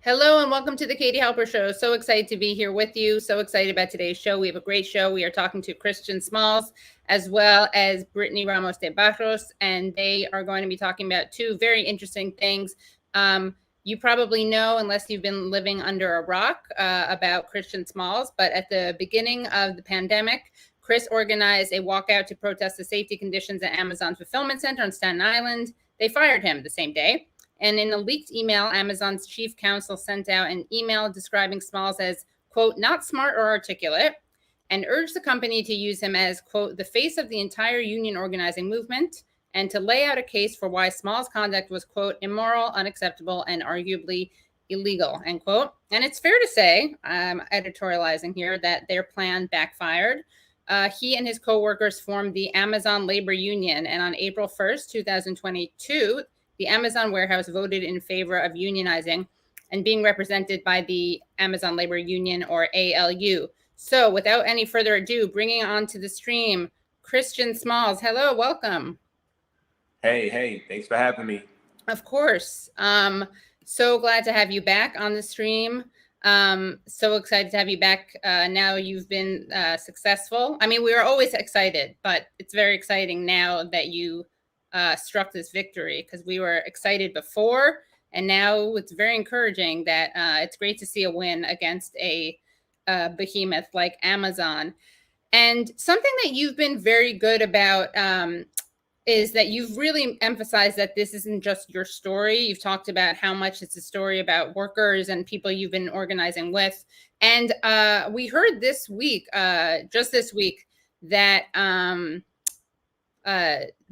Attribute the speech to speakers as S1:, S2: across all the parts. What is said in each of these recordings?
S1: Hello and welcome to the Katie Halper Show. So excited to be here with you. So excited about today's show. We have a great show. We are talking to Christian Smalls as well as Brittany Ramos DeBarros, and they are going to be talking about two very interesting things. You probably know, unless you've been living under a rock, about Christian Smalls, but at the beginning of the pandemic, Chris organized a walkout to protest the safety conditions at Amazon's fulfillment center on Staten Island. They fired him the same day. And in a leaked email, Amazon's chief counsel sent out an email describing Smalls as, quote, not smart or articulate, and urged the company to use him as, quote, the face of the entire union organizing movement, and to lay out a case for why Smalls' conduct was, quote, immoral, unacceptable, and arguably illegal, end quote. And it's fair to say, editorializing here, that their plan backfired. He and his co-workers formed the Amazon Labor Union, and on April 1st, 2022, the Amazon warehouse voted in favor of unionizing and being represented by the Amazon Labor Union, or ALU. So without any further ado, bringing on to the stream, Christian Smalls. Hello, welcome.
S2: Hey, thanks for having me.
S1: Of course. So glad to have you back on the stream. So excited to have you back. Now you've been successful. I mean, we were always excited, but it's very exciting now that you struck this victory, because we were excited before, and now it's very encouraging that it's great to see a win against a behemoth like Amazon. And something that you've been very good about is that you've really emphasized that this isn't just your story. You've talked about how much it's a story about workers and people you've been organizing with. And we heard this week, just this week, that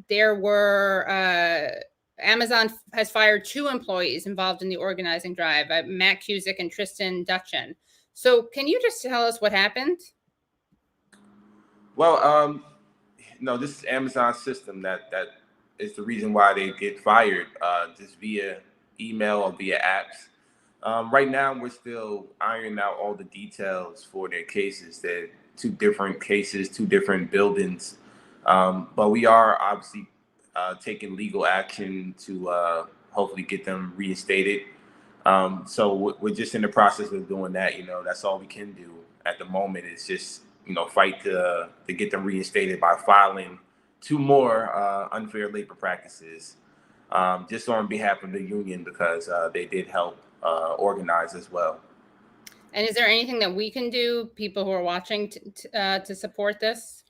S1: there were Amazon has fired 2 employees involved in the organizing drive, Matt Cusick and Tristan Dutchin. So can you just tell us what happened?
S2: Well, no, this is Amazon's system that is the reason why they get fired, just via email or via apps. Right now, we're still ironing out all the details for their cases. They're 2 different cases, 2 different buildings. But we are obviously taking legal action to hopefully get them reinstated. So we're just in the process of doing that. That's all we can do at the moment. Is just fight to get them reinstated by filing 2 more unfair labor practices, just on behalf of the union, because they did help organize as well.
S1: And is there anything that we can do, people who are watching, to support this?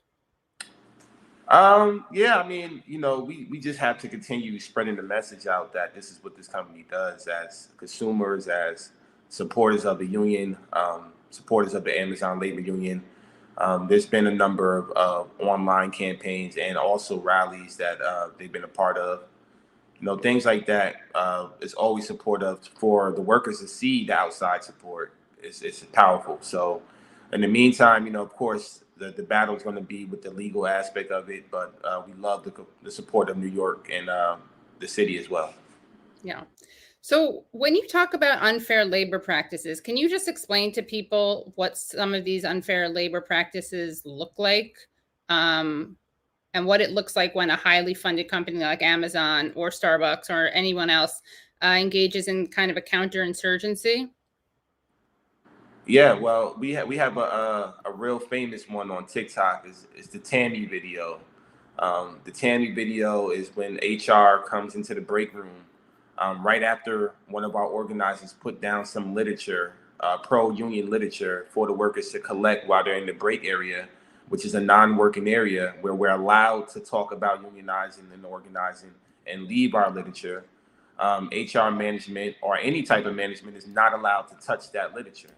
S2: Yeah, I mean, we just have to continue spreading the message out that this is what this company does as consumers, as supporters of the union, supporters of the Amazon Labor Union. There's been a number of online campaigns and also rallies that they've been a part of. Things like that is always supportive for the workers to see the outside support. It's powerful. So in the meantime, of course, the battle is going to be with the legal aspect of it, but we love the support of New York and the city as well.
S1: Yeah. So when you talk about unfair labor practices, can you just explain to people what some of these unfair labor practices look like, and what it looks like when a highly funded company like Amazon or Starbucks or anyone else engages in kind of a counterinsurgency?
S2: Yeah, well, we have a real famous one on TikTok. Is the Tammy video. The Tammy video is when HR comes into the break room right after one of our organizers put down some literature, pro-union literature, for the workers to collect while they're in the break area, which is a non-working area where we're allowed to talk about unionizing and organizing and leave our literature. HR management or any type of management is not allowed to touch that literature.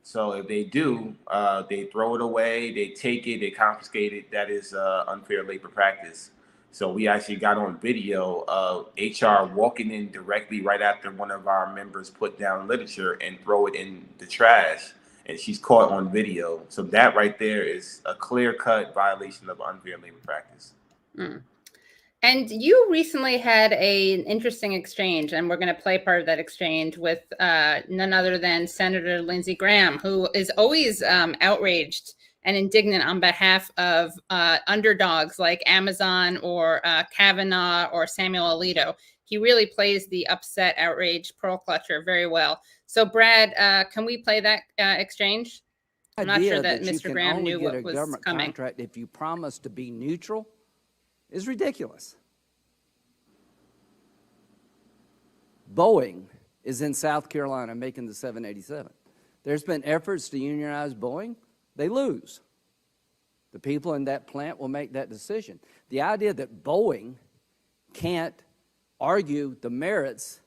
S2: So if they do, they throw it away, they take it, they confiscate it. That is unfair labor practice. So we actually got on video of HR walking in directly right after one of our members put down literature and throw it in the trash, and she's caught on video. So that right there is a clear-cut violation of unfair labor practice.
S1: Mm. And you recently had an interesting exchange, and we're going to play part of that exchange with none other than Senator Lindsey Graham, who is always outraged and indignant on behalf of underdogs like Amazon or Kavanaugh or Samuel Alito. he really plays the upset, outraged pearl clutcher very well. So Brad, can we play that exchange? I'm not sure that Mr. Graham knew what was
S3: government
S1: coming.
S3: Contract if you promise to be neutral is ridiculous. Boeing is in South Carolina making the 787. There's been efforts to unionize Boeing. They lose. The people in that plant will make that decision. The idea that Boeing can't argue the merits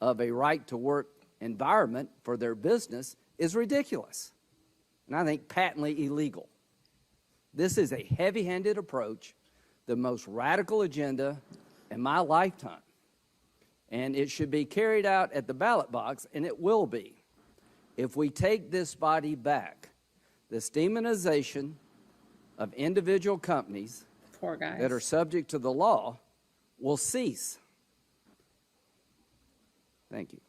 S3: of a right-to-work environment for their business is ridiculous, and I think patently illegal. This is a heavy-handed approach, the most radical agenda in my lifetime, and it should be carried out at the ballot box, and it will be. If we take this body back, this demonization of individual companies that are subject to the law will cease. Thank you.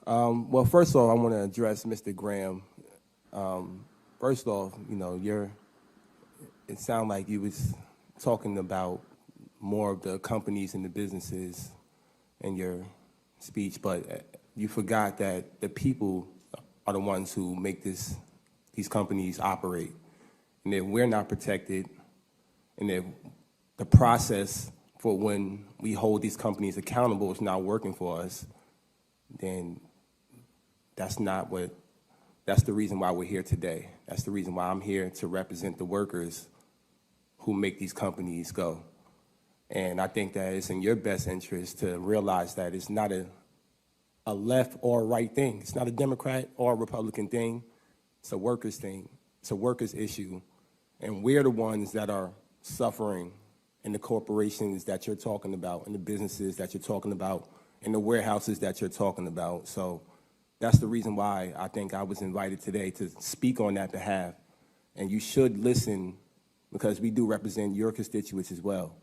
S4: Well, first of all, I want to address Mr. Graham. First off, it sounded like you was talking about more of the companies and the businesses in your speech, but you forgot that the people are the ones who make these companies operate. And if we're not protected, and if the process for when we hold these companies accountable is not working for us, then that's the reason why we're here today. That's the reason why I'm here to represent the workers who make these companies go. And I think that it's in your best interest to realize that it's not a left or right thing. It's not a Democrat or a Republican thing. It's a workers thing. It's a workers issue. And we're the ones that are suffering in the corporations that you're talking about, in the businesses that you're talking about, in the warehouses that you're talking about. So that's the reason why I think I was invited today to speak on that behalf. And you should listen, because we do represent your constituents as well.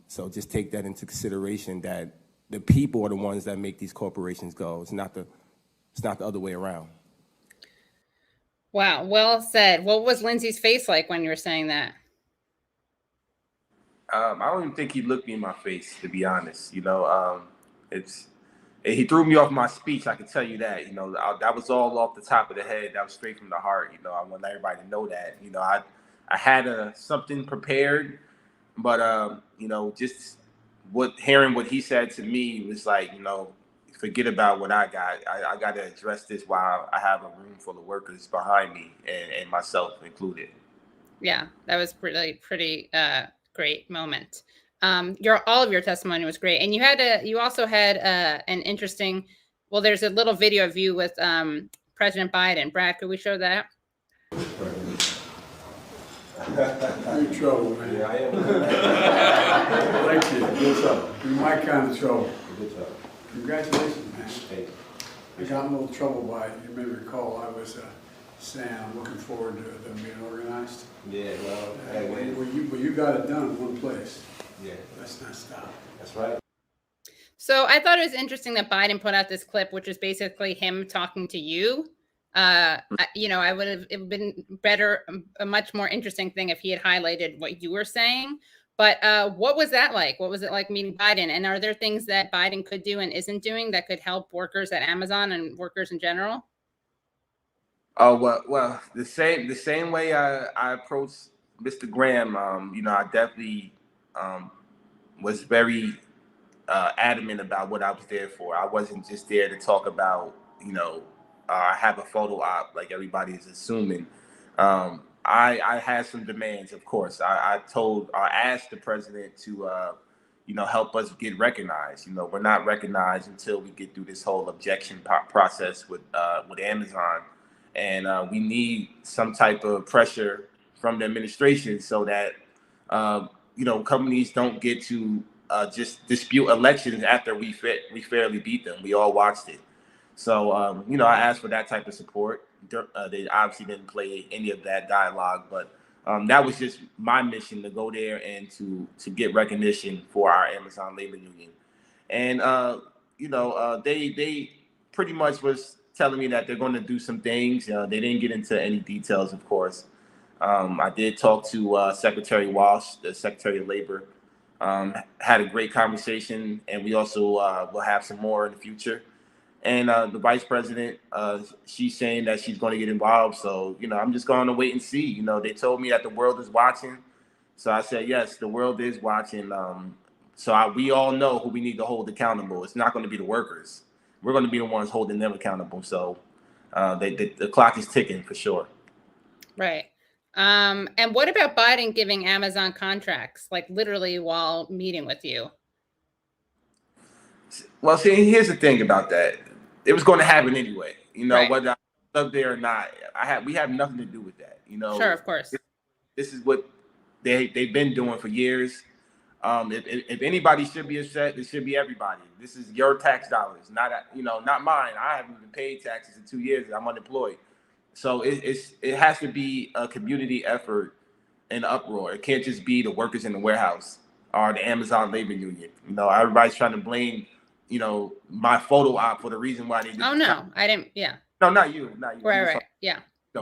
S4: So just take that into consideration, that the people are the ones that make these corporations go. It's not the other way around.
S1: Wow, well said. What was Lindsey's face like when you were saying that?
S2: I don't even think he looked me in my face, to be honest. He threw me off my speech. I can tell you that. That was all off the top of the head. That was straight from the heart. I want everybody to know that. I had something prepared, but just hearing what he said to me was like, forget about what I got. I got to address this while I have a room full of workers behind me, and myself included. Yeah,
S1: that was pretty great moment. All of your testimony was great, and you also had an interesting. Well, there's a little video of you with President Biden. Brad, could we show that?
S5: You're in trouble, man.
S4: Yeah, I am.
S5: Thank you.
S4: Good trouble.
S5: You're my kind of trouble.
S4: Good trouble.
S5: Congratulations, man.
S4: Hey.
S5: I got in a little trouble by it. You may recall I was saying I'm looking forward to them being organized.
S4: Yeah, well,
S5: well, you got it done in one place.
S4: Yeah.
S5: Let's not stop.
S4: That's right.
S1: So I thought it was interesting that Biden put out this clip, which is basically him talking to you. I would have been a much more interesting thing if he had highlighted what you were saying. But what was that like? What was it like meeting Biden? And are there things that Biden could do and isn't doing that could help workers at Amazon and workers in general?
S2: Oh, well, the same way I approached Mr. Graham. I definitely was very adamant about what I was there for. I wasn't just there to talk about, I have a photo op like everybody is assuming. I had some demands, of course. I asked the president to, help us get recognized. We're not recognized until we get through this whole objection process with Amazon. And we need some type of pressure from the administration so that, companies don't get to just dispute elections after we fairly beat them. We all watched it. So, I asked for that type of support. They obviously didn't play any of that dialogue, but that was just my mission, to go there and to get recognition for our Amazon labor union. And, they pretty much was telling me that they're going to do some things. They didn't get into any details, of course. I did talk to Secretary Walsh, the Secretary of Labor, Had a great conversation, and we also will have some more in the future. And the vice president, she's saying that she's going to get involved. So, I'm just going to wait and see. They told me that the world is watching. So I said, yes, the world is watching. We all know who we need to hold accountable. It's not going to be the workers. We're going to be the ones holding them accountable. So the clock is ticking for sure.
S1: Right. And what about Biden giving Amazon contracts, like literally while meeting with you?
S2: Well, see, here's the thing about that. It was going to happen anyway.
S1: Right.
S2: Whether I love there or not, we have nothing to do with that.
S1: Sure, of course.
S2: This is what they've been doing for years. If anybody should be upset, it should be everybody. This is your tax dollars, not mine. I haven't even paid taxes in 2 years. I'm unemployed. So it has to be a community effort and uproar. It can't just be the workers in the warehouse or the Amazon labor union. Everybody's trying to blame, my photo op for the reason why they did.
S1: Oh, no, I didn't. Yeah.
S2: No, not you.
S1: Right. Yeah.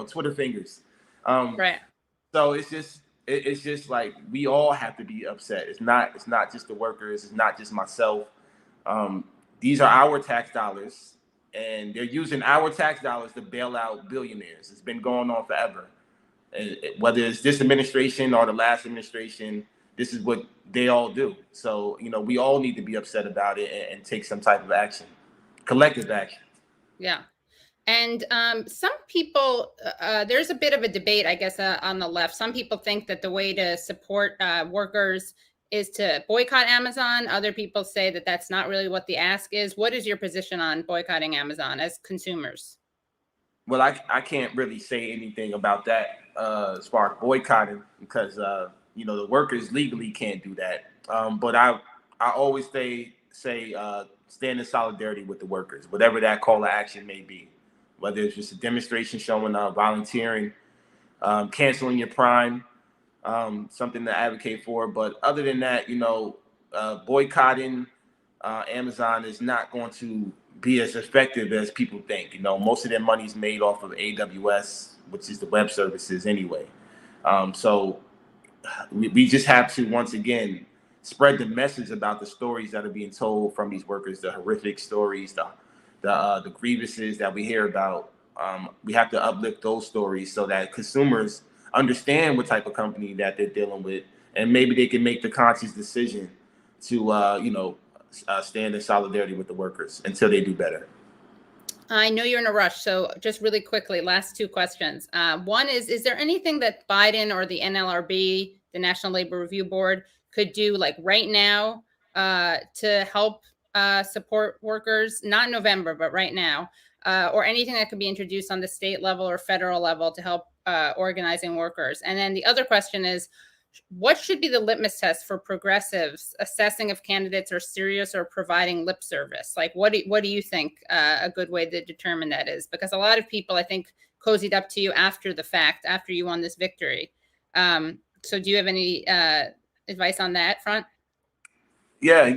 S2: Twitter fingers.
S1: Right.
S2: So it's just like we all have to be upset. It's not just the workers. It's not just myself. These are our tax dollars, and they're using our tax dollars to bail out billionaires. It's been going on forever. And whether it's this administration or the last administration, this is what they all do. So, we all need to be upset about it and take some type of action, collective action.
S1: Yeah. And some people, there's a bit of a debate, I guess, on the left. Some people think that the way to support workers is to boycott Amazon. Other people say that that's not really what the ask is. What is your position on boycotting Amazon as consumers?
S2: Well, I can't really say anything about that as far as boycotting because, the workers legally can't do that. But I always say stand in solidarity with the workers, whatever that call to action may be. Whether it's just a demonstration showing up, volunteering, canceling your prime, something to advocate for. But other than that, boycotting Amazon is not going to be as effective as people think. Most of their money is made off of AWS, which is the web services anyway. So we just have to, once again, spread the message about the stories that are being told from these workers, the horrific stories, the grievances that we hear about. We have to uplift those stories so that consumers understand what type of company that they're dealing with, and maybe they can make the conscious decision to, stand in solidarity with the workers until they do better.
S1: I know you're in a rush, so just really quickly, last two questions. One is there anything that Biden or the NLRB, the National Labor Review Board, could do like right now to help support workers, not in November, but right now, or anything that could be introduced on the state level or federal level to help organizing workers? And then the other question is, what should be the litmus test for progressives assessing if candidates are serious or providing lip service? Like, what do you think a good way to determine that is? Because a lot of people, I think, cozied up to you after the fact, after you won this victory. So do you have any advice on that front?
S2: Yeah,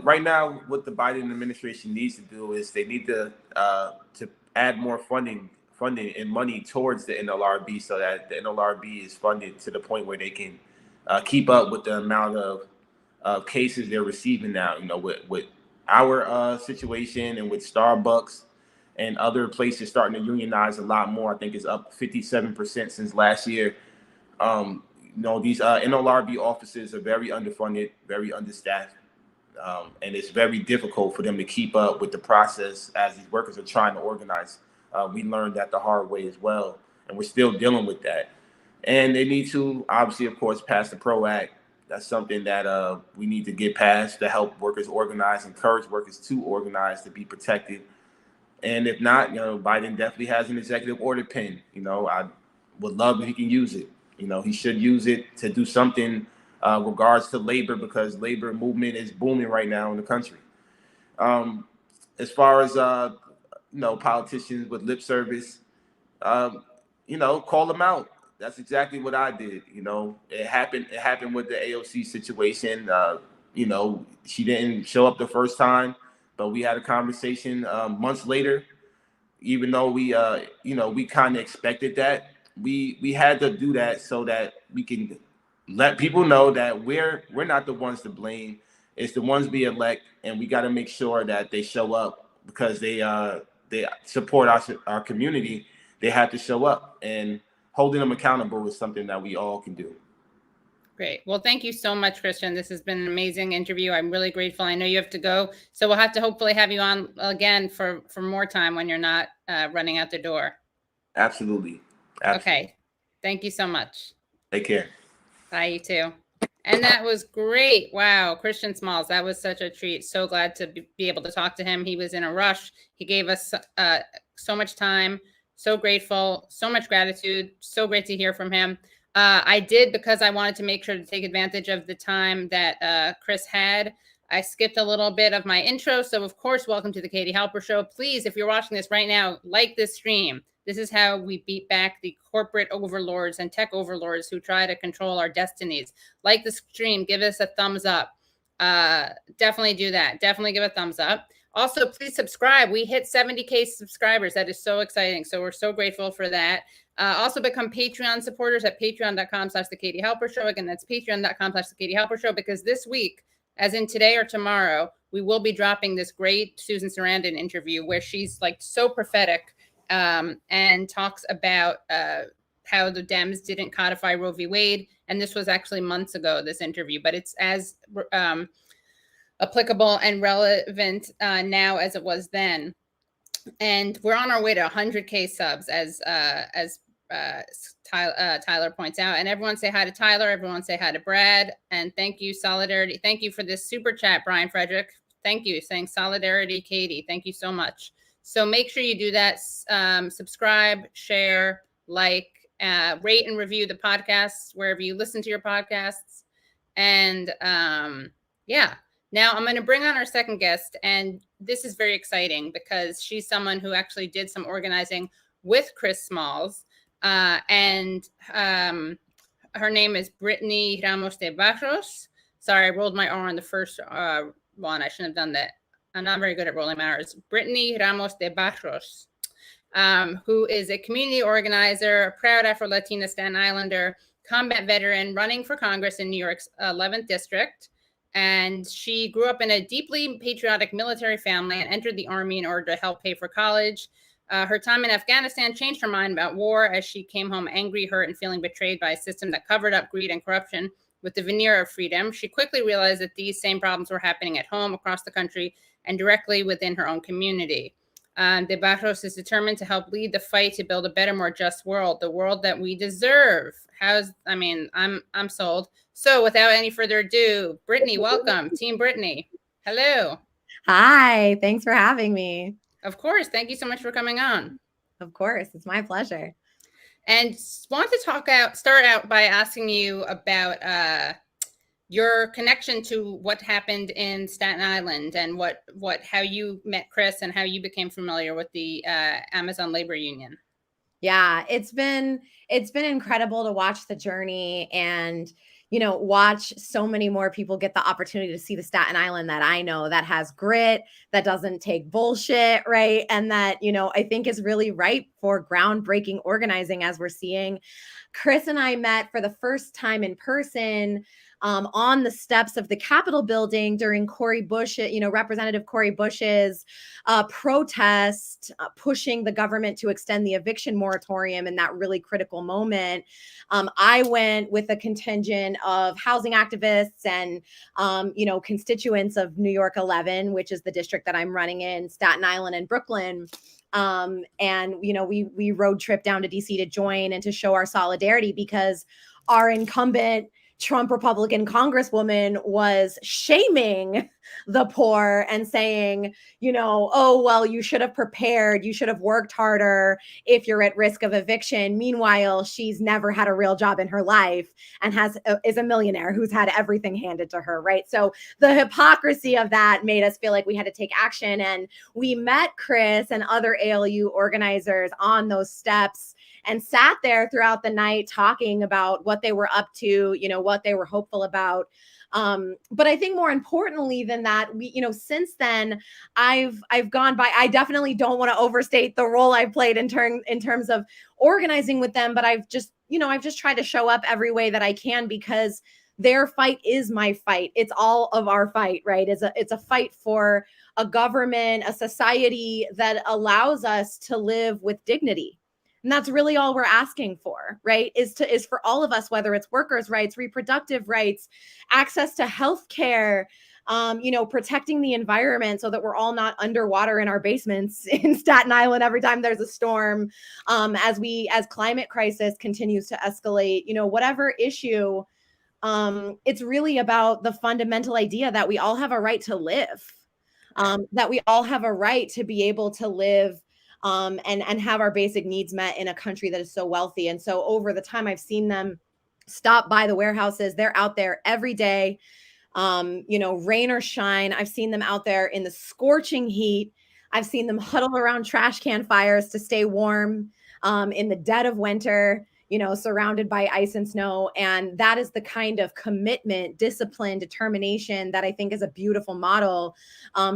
S2: right now, what the Biden administration needs to do is they need to add more funding and money towards the NLRB so that the NLRB is funded to the point where they can keep up with the amount of cases they're receiving now. With our situation and with Starbucks and other places starting to unionize a lot more. I think it's up 57% since last year. These NLRB offices are very underfunded, very understaffed, and it's very difficult for them to keep up with the process as these workers are trying to organize. We learned that the hard way as well, and we're still dealing with that. And they need to, obviously, of course, pass the PRO Act. That's something that we need to get passed to help workers organize, encourage workers to organize, to be protected. And if not, Biden definitely has an executive order pen. I would love if he can use it. He should use it to do something regards to labor, because labor movement is booming right now in the country. As far as politicians with lip service, call them out. That's exactly what I did. It happened with the AOC situation. She didn't show up the first time, but we had a conversation months later. Even though we kind of expected that, we had to do that so that we can let people know that we're not the ones to blame. It's the ones we elect, and we got to make sure that they show up because they support our community. They have to show up, and holding them accountable is something that we all can do.
S1: Great. Well, thank you so much, Christian. This has been an amazing interview. I'm really grateful. I know you have to go, so we'll have to hopefully have you on again for more time when you're not running out the door.
S2: Absolutely.
S1: Okay. Thank you so much.
S2: Take care.
S1: Bye, you too. And that was great. Wow. Christian Smalls, that was such a treat. So glad to be able to talk to him. He was in a rush. He gave us so much time. So grateful. So much gratitude. So great to hear from him. I did, because I wanted to make sure to take advantage of the time that Chris had. I skipped a little bit of my intro. So, of course, welcome to the Katie Halper Show. Please, if you're watching this right now, like this stream. This is how we beat back the corporate overlords and tech overlords who try to control our destinies. Like the stream, give us a thumbs up. Definitely do that. Definitely give a thumbs up. Also, please subscribe. We hit 70K subscribers. That is so exciting. So we're so grateful for that. Also become Patreon supporters at patreon.com/The Katie Halper Show. Again, that's patreon.com/The Katie Halper Show, because this week, as in today or tomorrow, we will be dropping this great Susan Sarandon interview where she's like so prophetic and talks about how the Dems didn't codify Roe v. Wade. And this was actually months ago, this interview, but it's as applicable and relevant now as it was then. And we're on our way to 100K subs, as Tyler points out. And everyone say hi to Tyler. Everyone say hi to Brad. And thank you, Solidarity. Thank you for this super chat, Brian Frederick. Thank you, saying Solidarity, Katie. Thank you so much. So make sure you do that. Subscribe, share, like, rate and review the podcasts wherever you listen to your podcasts. And yeah, now I'm going to bring on our second guest. And this is very exciting because she's someone who actually did some organizing with Chris Smalls. And her name is Brittany Ramos DeBarros. Sorry, I rolled my R on the first one. I shouldn't have done that. I'm not very good at rolling my R's. Brittany Ramos DeBarros, who is a community organizer, a proud Afro-Latina Staten Islander, combat veteran running for Congress in New York's 11th district. And she grew up in a deeply patriotic military family and entered the Army in order to help pay for college. Her time in Afghanistan changed her mind about war as she came home angry, hurt, and feeling betrayed by a system that covered up greed and corruption with the veneer of freedom. She quickly realized that these same problems were happening at home, across the country, and directly within her own community. DeBarros is determined to help lead the fight to build a better, more just world, the world that we deserve. I'm sold. So without any further ado, Brittany, welcome. Team Brittany. Hello.
S6: Hi, thanks for having me.
S1: Of course. Thank you so much for coming on.
S6: Of course, it's my pleasure.
S1: And want to start out by asking you about your connection to what happened in Staten Island and how you met Chris and how you became familiar with the Amazon Labor Union.
S6: Yeah, it's been incredible to watch the journey and, watch so many more people get the opportunity to see the Staten Island that I know, that has grit, that doesn't take bullshit, right? And that, I think is really ripe for groundbreaking organizing, as we're seeing. Chris and I met for the first time in person on the steps of the Capitol building during Representative Cori Bush's protest pushing the government to extend the eviction moratorium in that really critical moment. I went with a contingent of housing activists and, constituents of New York 11, which is the district that I'm running in, Staten Island and Brooklyn. And, we road trip down to DC to join and to show our solidarity because our incumbent Trump Republican Congresswoman was shaming the poor and saying, oh, well, you should have prepared. You should have worked harder if you're at risk of eviction. Meanwhile, she's never had a real job in her life and is a millionaire who's had everything handed to her, right? So the hypocrisy of that made us feel like we had to take action. And we met Chris and other ALU organizers on those steps and sat there throughout the night talking about what they were up to, what they were hopeful about. But I think more importantly than that, we, since then I've gone by, I definitely don't want to overstate the role I've played in terms of organizing with them, but I've just, I've just tried to show up every way that I can, because their fight is my fight. It's all of our fight, right? It's a fight for a government, a society that allows us to live with dignity. And that's really all we're asking for, right? Is for all of us, whether it's workers' rights, reproductive rights, access to health care, protecting the environment so that we're all not underwater in our basements in Staten Island every time there's a storm, as climate crisis continues to escalate, whatever issue. It's really about the fundamental idea that we all have a right to live, that we all have a right to be able to live and have our basic needs met in a country that is so wealthy. And so over the time, I've seen them stop by the warehouses. They're out there every day, rain or shine. I've seen them out there in the scorching heat. I've seen them huddle around trash can fires to stay warm in the dead of winter, surrounded by ice and snow. And that is the kind of commitment, discipline, determination that I think is a beautiful model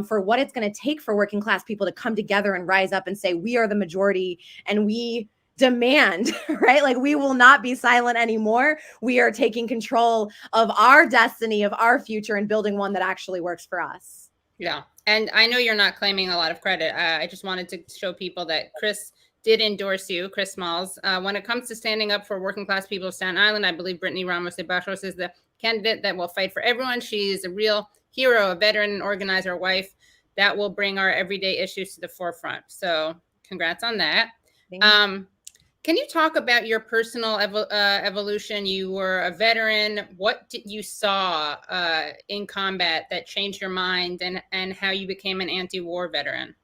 S6: for what it's going to take for working class people to come together and rise up and say, we are the majority and we demand, right? Like, we will not be silent anymore. We are taking control of our destiny, of our future, and building one that actually works for us.
S1: Yeah. And I know you're not claiming a lot of credit. I just wanted to show people that Chris did endorse you, Chris Smalls. When it comes to standing up for working class people of Staten Island, I believe Brittany Ramos DeBarros is the candidate that will fight for everyone. She's a real hero, a veteran, an organizer, a wife that will bring our everyday issues to the forefront. So congrats on that. Can you talk about your personal evolution? You were a veteran. What did you saw in combat that changed your mind, and how you became an anti-war veteran?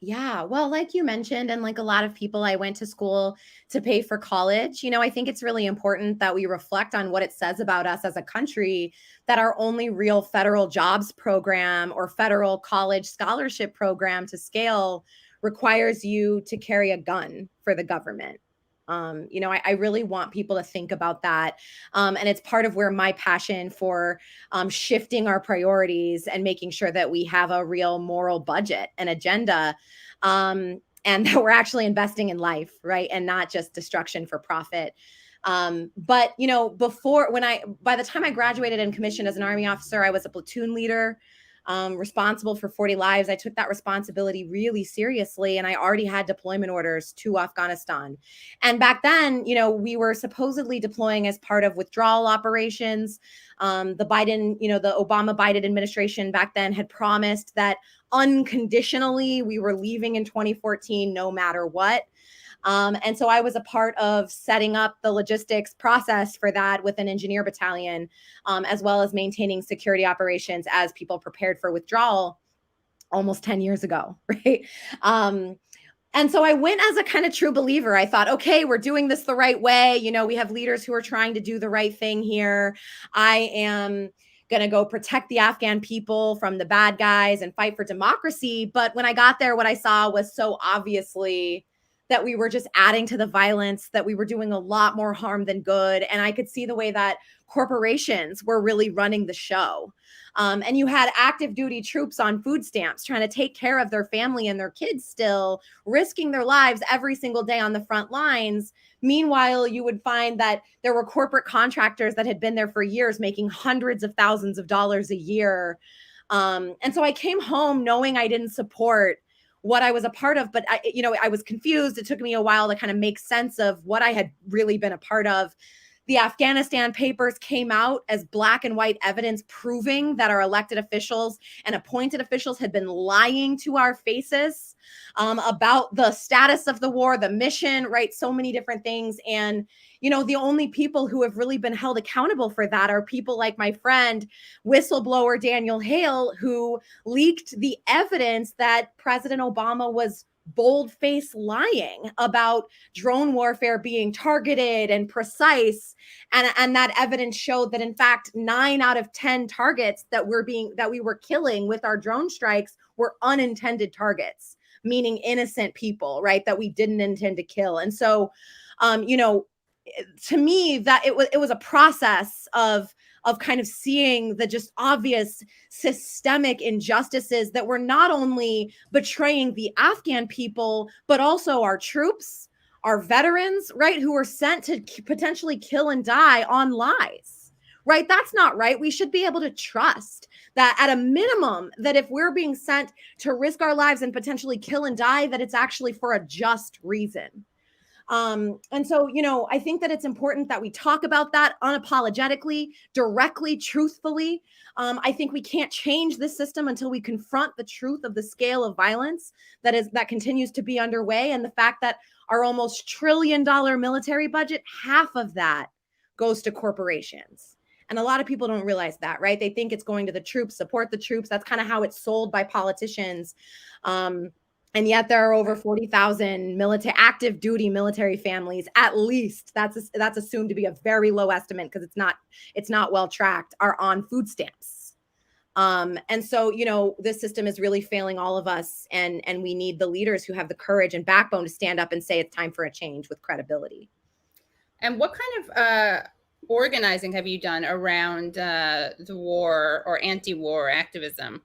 S6: Yeah, well, like you mentioned, and like a lot of people, I went to school to pay for college. I think it's really important that we reflect on what it says about us as a country, that our only real federal jobs program or federal college scholarship program to scale requires you to carry a gun for the government. I really want people to think about that. And it's part of where my passion for shifting our priorities and making sure that we have a real moral budget and agenda, and that we're actually investing in life, right? And not just destruction for profit. But by the time I graduated and commissioned as an Army officer, I was a platoon leader, responsible for 40 lives. I took that responsibility really seriously, and I already had deployment orders to Afghanistan. And back then, we were supposedly deploying as part of withdrawal operations. The Obama-Biden administration back then had promised that unconditionally we were leaving in 2014, no matter what. And so I was a part of setting up the logistics process for that with an engineer battalion, as well as maintaining security operations as people prepared for withdrawal almost 10 years ago, right? And so I went as a kind of true believer. I thought, okay, we're doing this the right way. We have leaders who are trying to do the right thing here. I am going to go protect the Afghan people from the bad guys and fight for democracy. But when I got there, what I saw was so obviously that we were just adding to the violence, that we were doing a lot more harm than good. And I could see the way that corporations were really running the show. And you had active duty troops on food stamps trying to take care of their family and their kids still, risking their lives every single day on the front lines. Meanwhile, you would find that there were corporate contractors that had been there for years making hundreds of thousands of dollars a year. And so I came home knowing I didn't support what I was a part of, but I was confused. It took me a while to kind of make sense of what I had really been a part of. The Afghanistan papers came out as black and white evidence proving that our elected officials and appointed officials had been lying to our faces about the status of the war, the mission, right? So many different things. And, the only people who have really been held accountable for that are people like my friend, whistleblower Daniel Hale, who leaked the evidence that President Obama was bold-faced lying about drone warfare being targeted and precise. And that evidence showed that, in fact, 9 out of 10 targets that we were killing with our drone strikes were unintended targets, meaning innocent people, right? That we didn't intend to kill. And so, to me, that it was a process of kind of seeing the just obvious systemic injustices that were not only betraying the Afghan people, but also our troops, our veterans, right, who are sent to potentially kill and die on lies, right? That's not right. We should be able to trust that at a minimum, that if we're being sent to risk our lives and potentially kill and die, that it's actually for a just reason. And so, I think that it's important that we talk about that unapologetically, directly, truthfully. I think we can't change this system until we confront the truth of the scale of violence that continues to be underway, and the fact that our almost $1 trillion military budget, half of that goes to corporations. And a lot of people don't realize that, right? They think it's going to the troops, support the troops. That's kind of how it's sold by politicians. And yet there are over 40,000 active duty military families, at least. That's assumed to be a very low estimate because it's not well tracked, are on food stamps. And so, this system is really failing all of us, and we need the leaders who have the courage and backbone to stand up and say it's time for a change with credibility. And
S1: what kind of organizing have you done around the war or anti-war activism?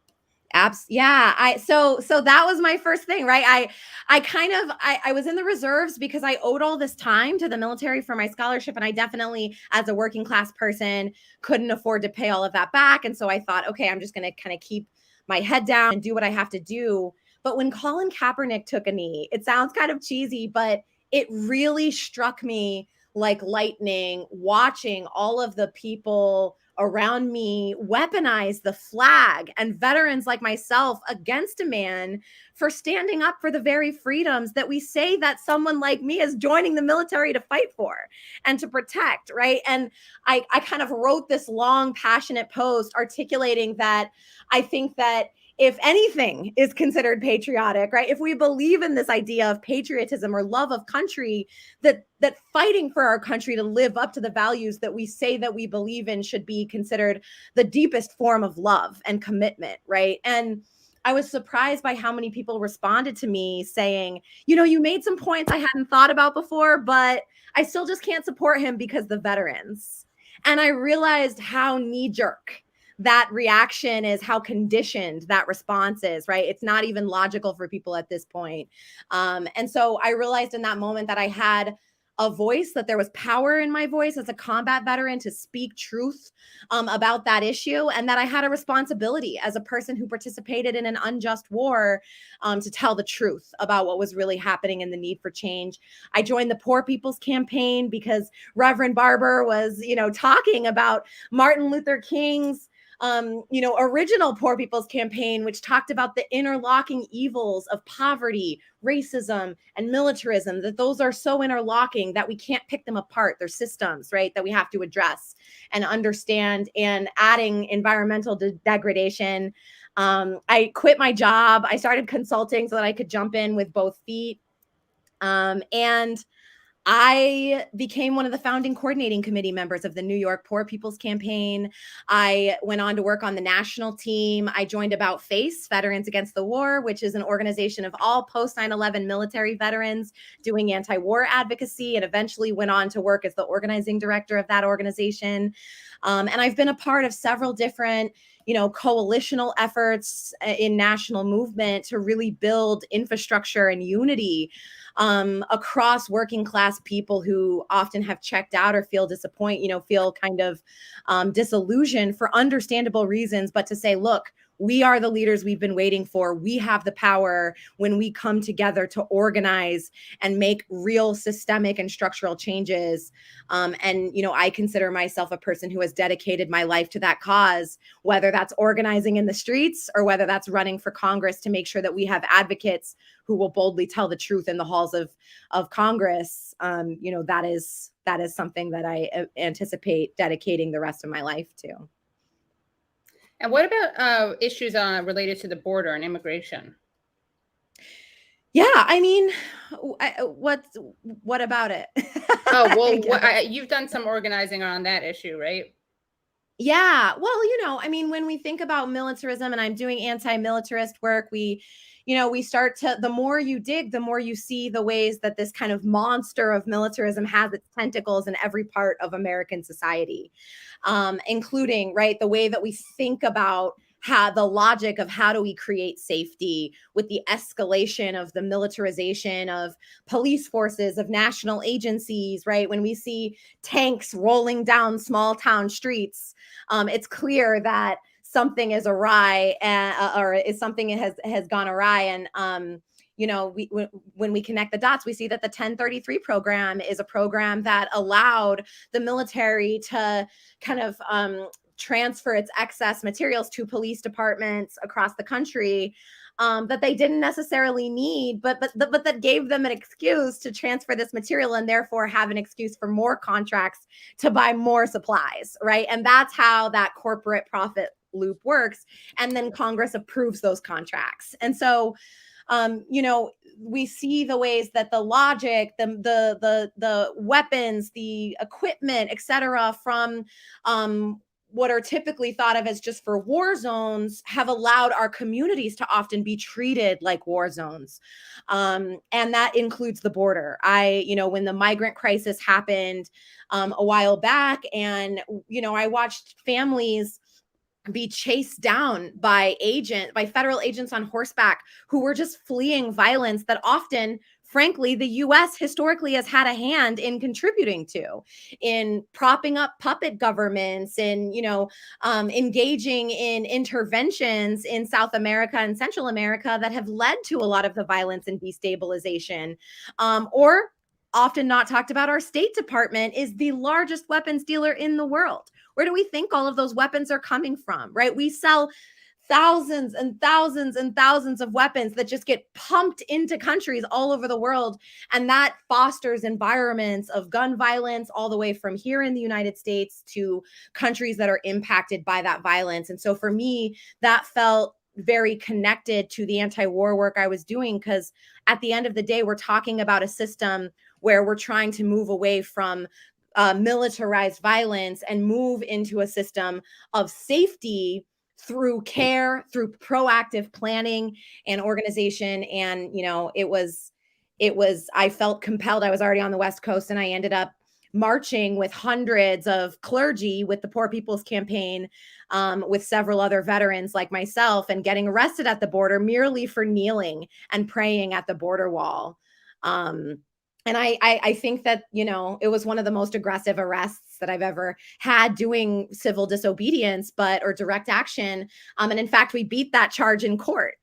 S6: Yeah. So that was my first thing, right? I was in the reserves because I owed all this time to the military for my scholarship. And I definitely, as a working class person, couldn't afford to pay all of that back. And so I thought, okay, I'm just going to kind of keep my head down and do what I have to do. But when Colin Kaepernick took a knee, it sounds kind of cheesy, but it really struck me like lightning, watching all of the people around me weaponize the flag and veterans like myself against a man for standing up for the very freedoms that we say that someone like me is joining the military to fight for and to protect, right? And I kind of wrote this long, passionate post articulating that I think that if anything is considered patriotic, right? If we believe in this idea of patriotism or love of country, that fighting for our country to live up to the values that we say that we believe in should be considered the deepest form of love and commitment, right? And I was surprised by how many people responded to me saying, you made some points I hadn't thought about before, but I still just can't support him because the veterans. And I realized how knee-jerk that reaction is, how conditioned that response is, right? It's not even logical for people at this point. And so I realized in that moment that I had a voice, that there was power in my voice as a combat veteran to speak truth about that issue, and that I had a responsibility as a person who participated in an unjust war to tell the truth about what was really happening and the need for change. I joined the Poor People's Campaign because Reverend Barber was, talking about Martin Luther King's original Poor People's Campaign, which talked about the interlocking evils of poverty, racism, and militarism, that those are so interlocking that we can't pick them apart. They're systems, right, that we have to address and understand. And adding environmental degradation. I quit my job. I started consulting so that I could jump in with both feet. And I became one of the founding coordinating committee members of the New York Poor People's Campaign. I went on to work on the national team. I joined About Face, Veterans Against the War, which is an organization of all post 9/11 military veterans doing anti-war advocacy, and eventually went on to work as the organizing director of that organization. And I've been a part of several different coalitional efforts in national movement to really build infrastructure and unity across working class people who often have checked out or feel feel kind of disillusioned for understandable reasons, but to say, look, we are the leaders we've been waiting for. We have the power when we come together to organize and make real systemic and structural changes. I consider myself a person who has dedicated my life to that cause, whether that's organizing in the streets or whether that's running for Congress to make sure that we have advocates who will boldly tell the truth in the halls of Congress. That is something that I anticipate dedicating the rest of my life to.
S1: And what about issues related to the border and immigration?
S6: Yeah, I mean, what about it?
S1: Oh, well, you've done some organizing on that issue, right?
S6: Yeah, well, when we think about militarism, and I'm doing anti-militarist work, we start to, the more you dig, the more you see the ways that this kind of monster of militarism has its tentacles in every part of American society, including, right, the way that we think about the logic of how do we create safety with the escalation of the militarization of police forces, of national agencies, right? When we see tanks rolling down small town streets, it's clear that something is awry, or is something has gone awry. And when we connect the dots, we see that the 1033 program is a program that allowed the military to kind of transfer its excess materials to police departments across the country that they didn't necessarily need, but that gave them an excuse to transfer this material and therefore have an excuse for more contracts to buy more supplies, right? And that's how that corporate profit loop works. And then Congress approves those contracts. And so, we see the ways that the logic, the weapons, the equipment, et cetera, from what are typically thought of as just for war zones have allowed our communities to often be treated like war zones. And that includes the border. When the migrant crisis happened a while back, and, I watched families be chased down by federal agents on horseback who were just fleeing violence that often, frankly, the US historically has had a hand in contributing to, in propping up puppet governments, in, engaging in interventions in South America and Central America that have led to a lot of the violence and destabilization. Or often not talked about, our State Department is the largest weapons dealer in the world. Where do we think all of those weapons are coming from, right? We sell thousands and thousands and thousands of weapons that just get pumped into countries all over the world. And that fosters environments of gun violence all the way from here in the United States to countries that are impacted by that violence. And so for me, that felt very connected to the anti-war work I was doing, because at the end of the day, we're talking about a system where we're trying to move away from militarized violence and move into a system of safety through care, through proactive planning and organization. And, I felt compelled. I was already on the West Coast, and I ended up marching with hundreds of clergy with the Poor People's Campaign, with several other veterans like myself, and getting arrested at the border merely for kneeling and praying at the border wall. And I think that, it was one of the most aggressive arrests that I've ever had doing civil disobedience, or direct action. And in fact, we beat that charge in court,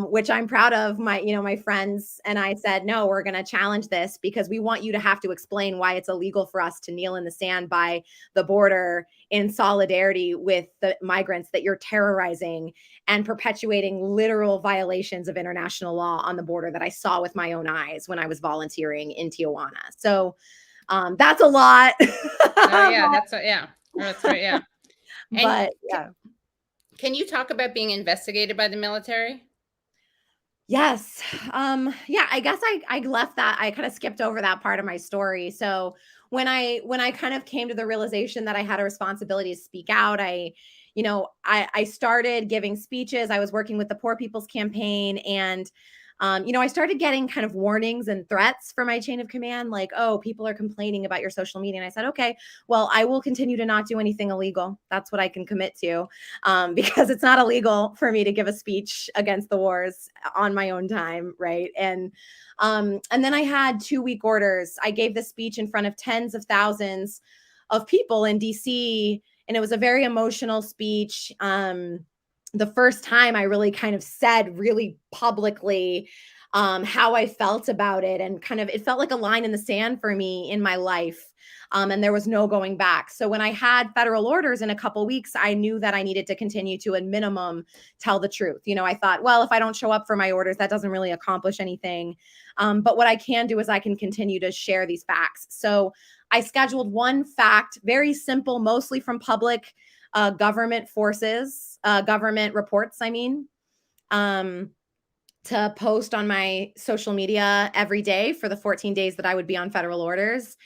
S6: which I'm proud of. My friends and I said, no, we're going to challenge this because we want you to have to explain why it's illegal for us to kneel in the sand by the border in solidarity with the migrants that you're terrorizing and perpetuating literal violations of international law on the border that I saw with my own eyes when I was volunteering in Tijuana. So that's a lot.
S1: That's right. Yeah.
S6: But yeah.
S1: Can you talk about being investigated by the military?
S6: Yes. I guess I left that. I kind of skipped over that part of my story. So when I kind of came to the realization that I had a responsibility to speak out, I started giving speeches. I was working with the Poor People's Campaign, and I started getting kind of warnings and threats from my chain of command, like, oh, people are complaining about your social media. And I said, okay, well, I will continue to not do anything illegal. That's what I can commit to, because it's not illegal for me to give a speech against the wars on my own time, right? And then I had 2-week orders. I gave this speech in front of tens of thousands of people in DC, and it was a very emotional speech. The first time I really kind of said really publicly how I felt about it, and kind of, it felt like a line in the sand for me in my life. And there was no going back. So when I had federal orders in a couple weeks, I knew that I needed to continue to, at minimum, tell the truth. I thought, well, if I don't show up for my orders, that doesn't really accomplish anything. But what I can do is I can continue to share these facts. So I scheduled one fact, very simple, mostly from public government forces, government reports, to post on my social media every day for the 14 days that I would be on federal orders.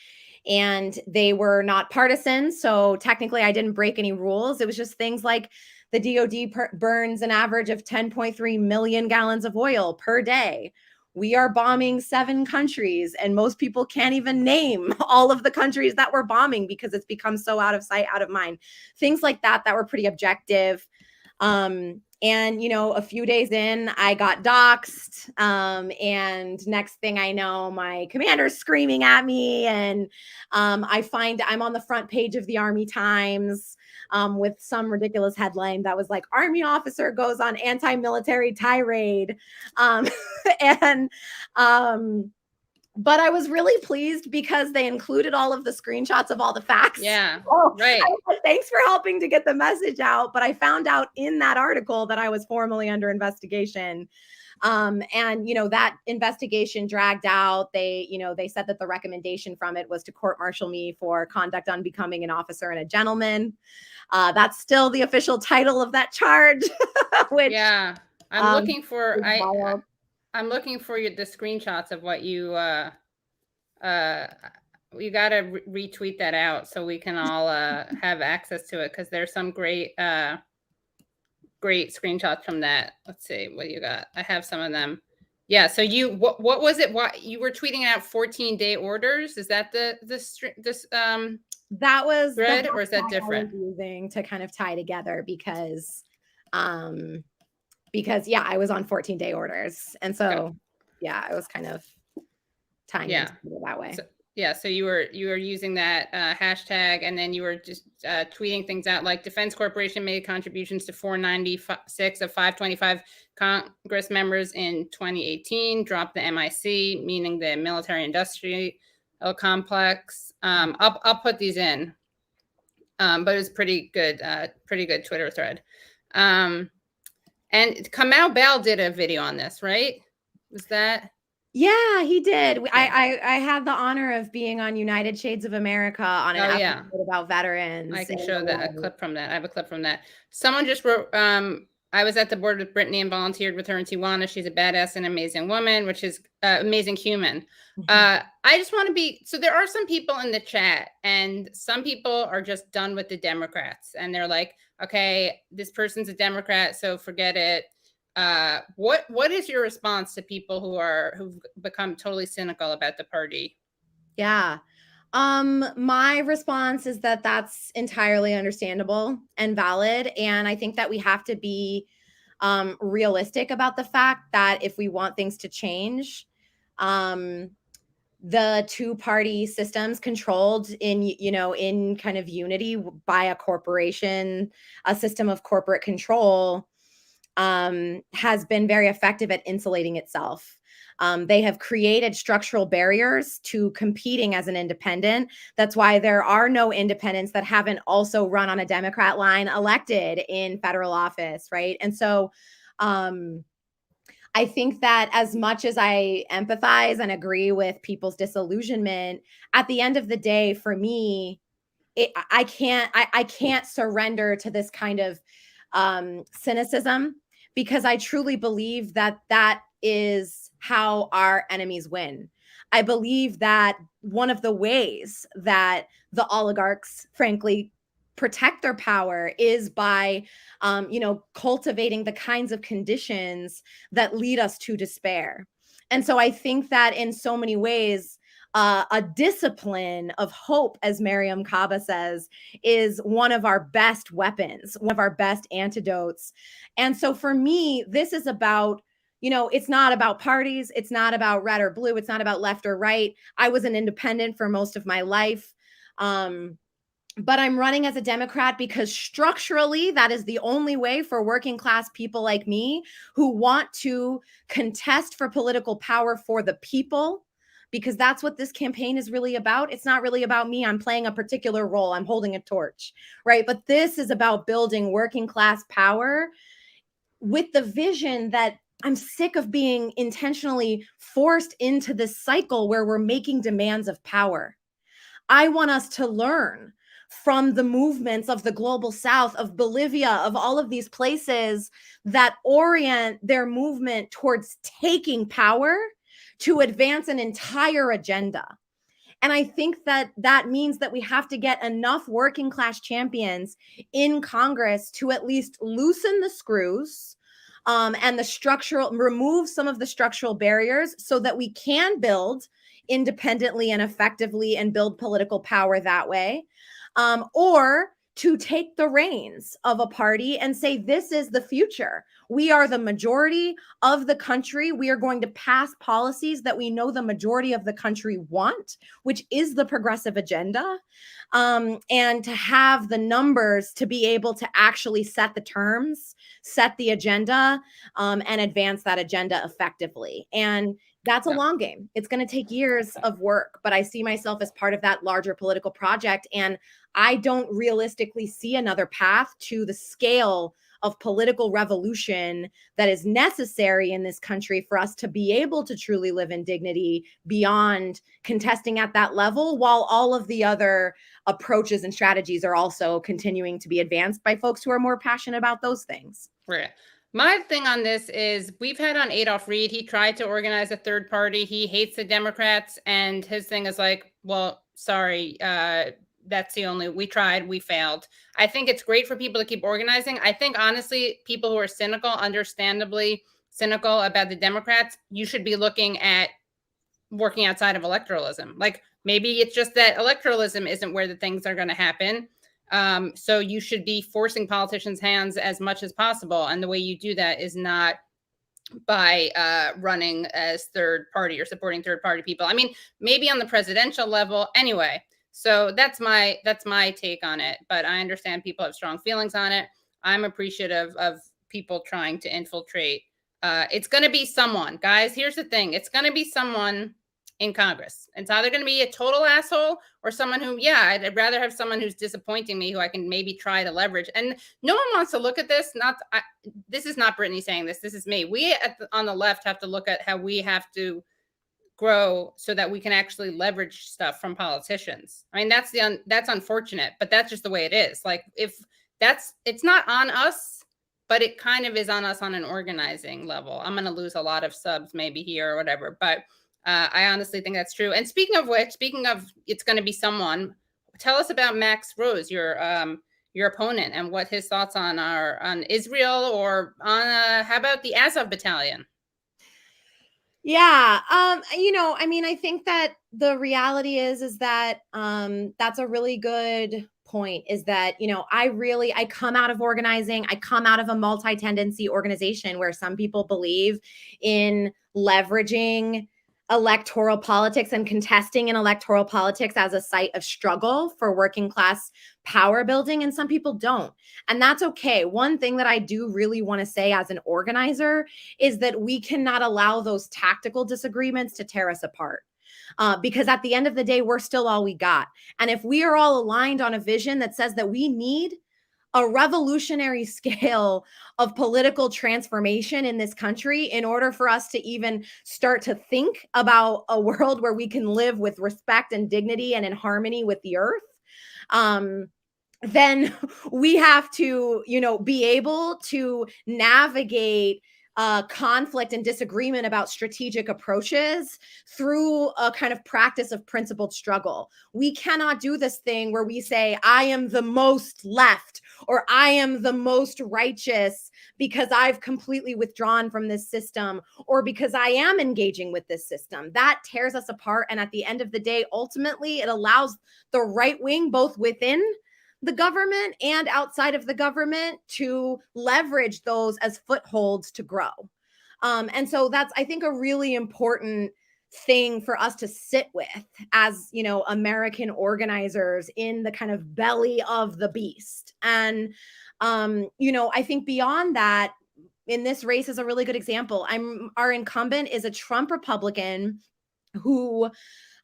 S6: And they were not partisan. So technically I didn't break any rules. It was just things like the DOD burns an average of 10.3 million gallons of oil per day. We are bombing 7 countries, and most people can't even name all of the countries that we're bombing because it's become so out of sight, out of mind. Things like that were pretty objective. And, you know, a few days in, I got doxxed. And next thing I know, my commander's screaming at me. And I find I'm on the front page of the Army Times with some ridiculous headline that was like, Army officer goes on anti-military tirade. And but I was really pleased because they included all of the screenshots of all the facts.
S1: Yeah,
S6: Oh,
S1: right.
S6: Thanks for helping to get the message out. But I found out in that article that I was formally under investigation. And, you know, that investigation dragged out. They said that the recommendation from it was to court-martial me for conduct unbecoming an officer and a gentleman. That's still the official title of that charge. Which,
S1: yeah, I'm looking for I'm looking for the screenshots of what you you got to retweet that out so we can all have access to it, because there's some great great screenshots from that. Let's see what you got. I have some of them. Yeah. So what was it? What you were tweeting out 14-day orders? Is that this
S6: that was
S1: thread, or is that different?
S6: I was using to kind of tie together because yeah, I was on 14-day orders. And so, okay. Yeah, I was kind of tying it that way.
S1: So you were using that hashtag, and then you were just tweeting things out like Defense Corporation made contributions to 496 of 525 Congress members in 2018, dropped the MIC, meaning the military industrial complex. I'll put these in, but it was pretty good Twitter thread. And Kamau Bell did a video on this, right? Was that? Yeah,
S6: he did. I had the honor of being on United Shades of America on an episode about veterans.
S1: I can show a clip from that. I have a clip from that. Someone just wrote, I was at the board with Brittany and volunteered with her in Tijuana. She's a badass and amazing woman, which is amazing human. Mm-hmm. I just want to so there are some people in the chat, and some people are just done with the Democrats, and they're like, okay, this person's a Democrat, so forget it. What is your response to people who've become totally cynical about the party?
S6: Yeah. My response is that that's entirely understandable and valid. And I think that we have to be realistic about the fact that if we want things to change, the two-party systems controlled in kind of unity by a corporation, a system of corporate control, has been very effective at insulating itself. They have created structural barriers to competing as an independent. That's why there are no independents that haven't also run on a Democrat line elected in federal office, right? And so I think that as much as I empathize and agree with people's disillusionment, at the end of the day, for me, I can't surrender to this kind of cynicism, because I truly believe that that is how our enemies win. I believe that one of the ways that the oligarchs, frankly, protect their power is by, cultivating the kinds of conditions that lead us to despair. And so I think that in so many ways, a discipline of hope, as Mariam Kaba says, is one of our best weapons, one of our best antidotes. And so for me, this is about, it's not about parties. It's not about red or blue. It's not about left or right. I was an independent for most of my life. But I'm running as a Democrat because structurally, that is the only way for working class people like me who want to contest for political power for the people, because that's what this campaign is really about. It's not really about me. I'm playing a particular role. I'm holding a torch, right? But this is about building working class power with the vision that I'm sick of being intentionally forced into this cycle where we're making demands of power. I want us to learn from the movements of the global South, of Bolivia, of all of these places that orient their movement towards taking power to advance an entire agenda. And I think that that means that we have to get enough working class champions in Congress to at least loosen the screws and remove some of the structural barriers so that we can build independently and effectively and build political power that way. Or to take the reins of a party and say, this is the future. We are the majority of the country. We are going to pass policies that we know the majority of the country want, which is the progressive agenda. And to have the numbers to be able to actually set the terms, set the agenda, and advance that agenda effectively. And that's a long game. It's going to take years of work, but I see myself as part of that larger political project. And I don't realistically see another path to the scale of political revolution that is necessary in this country for us to be able to truly live in dignity beyond contesting at that level, while all of the other approaches and strategies are also continuing to be advanced by folks who are more passionate about those things.
S1: Right. My thing on this is we've had on Adolph Reed. He tried to organize a third party. He hates the Democrats. And his thing is like, well, sorry, that's the only, we tried, we failed. I think it's great for people to keep organizing. I think, honestly, people who are cynical, understandably cynical about the Democrats, you should be looking at working outside of electoralism. Like, maybe it's just that electoralism isn't where the things are going to happen. So you should be forcing politicians' hands as much as possible. And the way you do that is not by running as third party or supporting third party people. I mean, maybe on the presidential level anyway. So that's my take on it. But I understand people have strong feelings on it. I'm appreciative of people trying to infiltrate. It's going to be someone, guys. Here's the thing. It's going to be someone in Congress. It's either going to be a total asshole or someone who, I'd rather have someone who's disappointing me, who I can maybe try to leverage. And no one wants to look at this. This is not Brittany saying this. This is me. We on the left have to look at how we have to grow so that we can actually leverage stuff from politicians. I mean, that's unfortunate, but that's just the way it is. Like, it's not on us, but it kind of is on us on an organizing level. I'm going to lose a lot of subs maybe here or whatever, but I honestly think that's true. And speaking of it's going to be someone, tell us about Max Rose, your opponent, and what his thoughts on Israel, or on how about the Azov battalion?
S6: Yeah. I mean, I think that the reality is that that's a really good point, is that, I come out of organizing. I come out of a multi-tendency organization where some people believe in leveraging electoral politics and contesting in electoral politics as a site of struggle for working class power building, and some people don't. And that's okay. One thing that I do really want to say as an organizer is that we cannot allow those tactical disagreements to tear us apart. Because at the end of the day, we're still all we got. And if we are all aligned on a vision that says that we need a revolutionary scale of political transformation in this country in order for us to even start to think about a world where we can live with respect and dignity and in harmony with the earth, then we have to, be able to navigate conflict and disagreement about strategic approaches through a kind of practice of principled struggle. We cannot do this thing where we say, I am the most left, or I am the most righteous because I've completely withdrawn from this system, or because I am engaging with this system. That tears us apart. And at the end of the day, ultimately, it allows the right wing, both within the government and outside of the government, to leverage those as footholds to grow. And so that's, I think, a really important thing for us to sit with as, American organizers in the kind of belly of the beast. And, I think beyond that, in this race is a really good example. Our incumbent is a Trump Republican who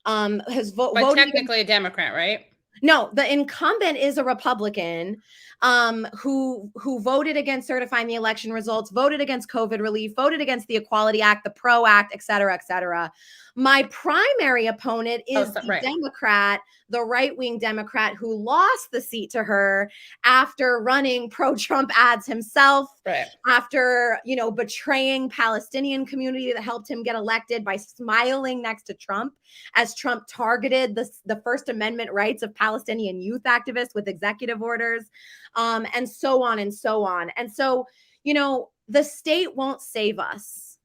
S6: has voted.
S1: Technically a Democrat, right?
S6: No, the incumbent is a Republican who voted against certifying the election results, voted against COVID relief, voted against the Equality Act, the PRO Act, et cetera, et cetera. My primary opponent is the Democrat, the right-wing Democrat, who lost the seat to her after running pro-Trump ads himself, after, betraying Palestinian community that helped him get elected by smiling next to Trump as Trump targeted the First Amendment rights of Palestinian youth activists with executive orders, and so on and so on. And so, the state won't save us.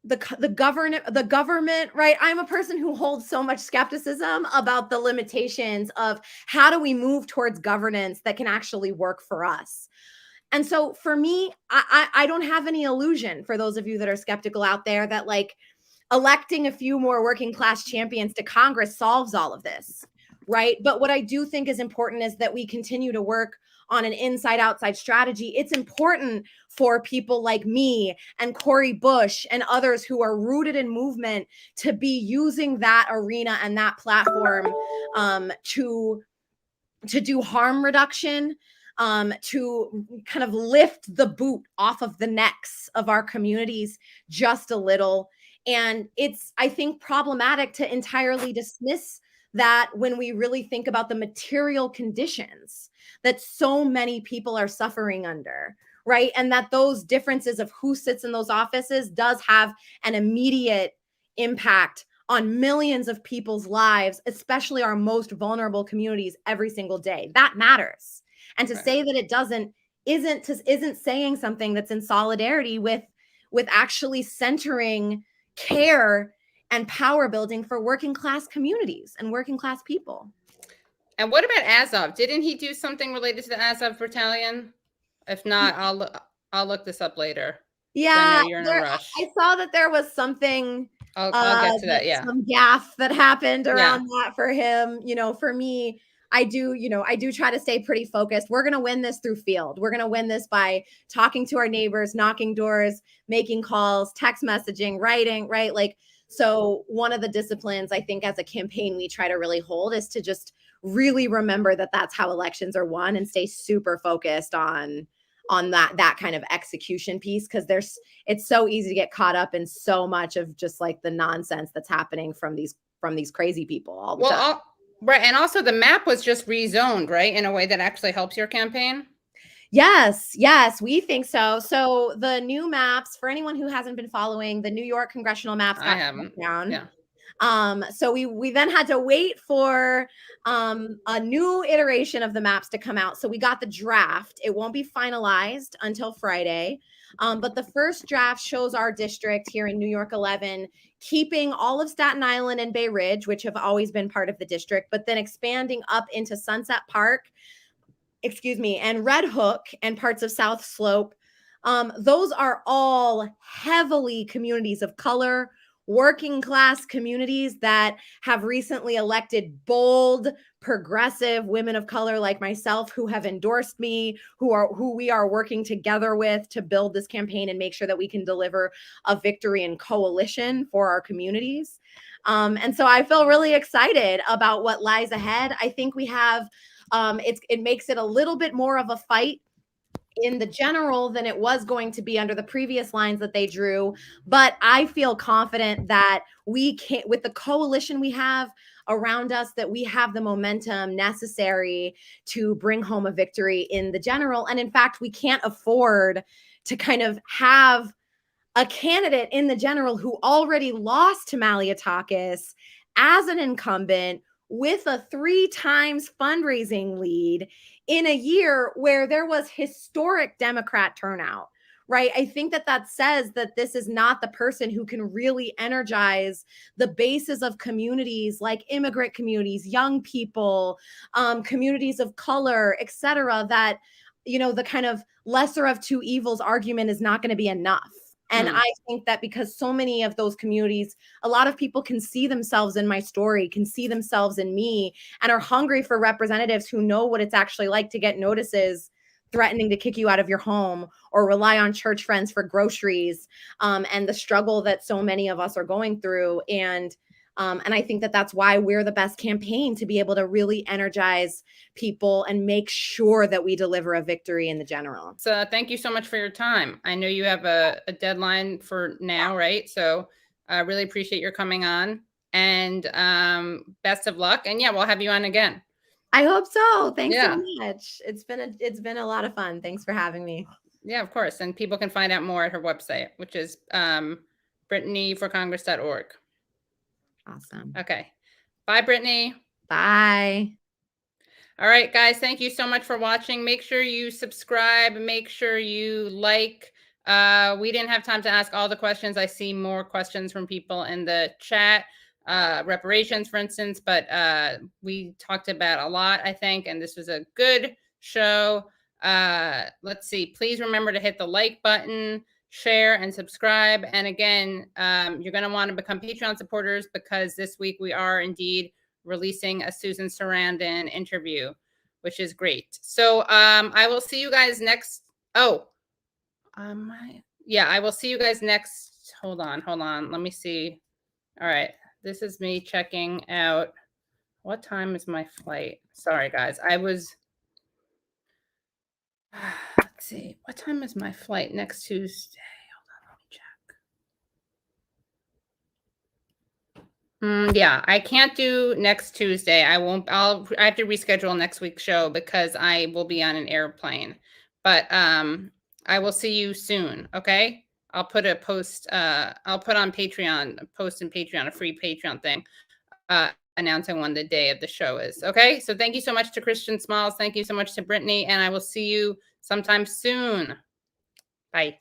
S6: The the government, right? I'm a person who holds so much skepticism about the limitations of how do we move towards governance that can actually work for us. And so for me, I don't have any illusion, for those of you that are skeptical out there, that like electing a few more working class champions to Congress solves all of this, right? But what I do think is important is that we continue to work on an inside-outside strategy. It's important for people like me and Cori Bush and others who are rooted in movement to be using that arena and that platform to do harm reduction, to kind of lift the boot off of the necks of our communities just a little. And it's, I think, problematic to entirely dismiss that when we really think about the material conditions that so many people are suffering under, right? And that those differences of who sits in those offices does have an immediate impact on millions of people's lives, especially our most vulnerable communities every single day. That matters. And to say that it doesn't isn't saying something that's in solidarity with actually centering care and power building for working class communities and working class people.
S1: And what about Azov? Didn't he do something related to the Azov battalion? If not, I'll look this up later.
S6: Yeah,
S1: I know you're in a rush.
S6: I saw that there was something.
S1: I'll get to that. Yeah,
S6: some gaffe that happened around that for him. You know, for me, I do try to stay pretty focused. We're going to win this through field. We're going to win this by talking to our neighbors, knocking doors, making calls, text messaging, writing, right? Like, so one of the disciplines I think as a campaign we try to really hold is to just really remember that that's how elections are won and stay super focused on that kind of execution piece, because it's so easy to get caught up in so much of just like the nonsense that's happening from these crazy people all the time.
S1: Right. And also the map was just rezoned, right? In a way that actually helps your campaign.
S6: Yes, we think so. So the new maps, for anyone who hasn't been following, the New York congressional maps got shut down.
S1: Yeah.
S6: So we then had to wait for a new iteration of the maps to come out. So we got the draft. It won't be finalized until Friday. But the first draft shows our district here in New York 11 keeping all of Staten Island and Bay Ridge, which have always been part of the district, but then expanding up into Sunset Park, and Red Hook and parts of South Slope. Those are all heavily communities of color, working class communities that have recently elected bold, progressive women of color like myself who have endorsed me, who we are working together with to build this campaign and make sure that we can deliver a victory and coalition for our communities. And so I feel really excited about what lies ahead. I think we have, it makes it a little bit more of a fight in the general than it was going to be under the previous lines that they drew. But I feel confident that we can, with the coalition we have around us, that we have the momentum necessary to bring home a victory in the general. And in fact, we can't afford to kind of have a candidate in the general who already lost to Malliotakis as an incumbent with a 3 times fundraising lead in a year where there was historic Democrat turnout, right? I think that says that this is not the person who can really energize the bases of communities like immigrant communities, young people, communities of color, et cetera, that, the kind of lesser of two evils argument is not going to be enough. And I think that because so many of those communities, a lot of people can see themselves in my story, can see themselves in me, and are hungry for representatives who know what it's actually like to get notices threatening to kick you out of your home or rely on church friends for groceries, and the struggle that so many of us are going through. And I think that that's why we're the best campaign to be able to really energize people and make sure that we deliver a victory in the general.
S1: So thank you so much for your time. I know you have a deadline for now, right? So I really appreciate your coming on, and best of luck. And yeah, we'll have you on again.
S6: I hope so. Thanks so much. It's been a lot of fun. Thanks for having me.
S1: Yeah, of course. And people can find out more at her website, which is BrittanyForCongress.org.
S6: Awesome.
S1: Okay. Bye, Brittany.
S6: Bye.
S1: All right, guys. Thank you so much for watching. Make sure you subscribe. Make sure you like We didn't have time to ask all the questions. I see more questions from people in the chat, reparations, for instance, but we talked about a lot, I think, and this was a good show. Let's see. Please remember to hit the like button, share, and subscribe. And again, you're going to want to become Patreon supporters because this week we are indeed releasing a Susan Sarandon interview, which is great. So I will see you guys next. Yeah, I will see you guys next. Hold on. Let me see. All right. This is me checking out. What time is my flight? Sorry, guys. Let's see. What time is my flight next Tuesday? Hold on, let me check. Yeah, I can't do next Tuesday. I have to reschedule next week's show because I will be on an airplane. But I will see you soon. Okay. I'll put a post. I'll put on Patreon, a post in Patreon, a free Patreon thing, announcing when the day of the show is. Okay. So thank you so much to Christian Smalls. Thank you so much to Brittany, and I will see you sometime soon. Bye.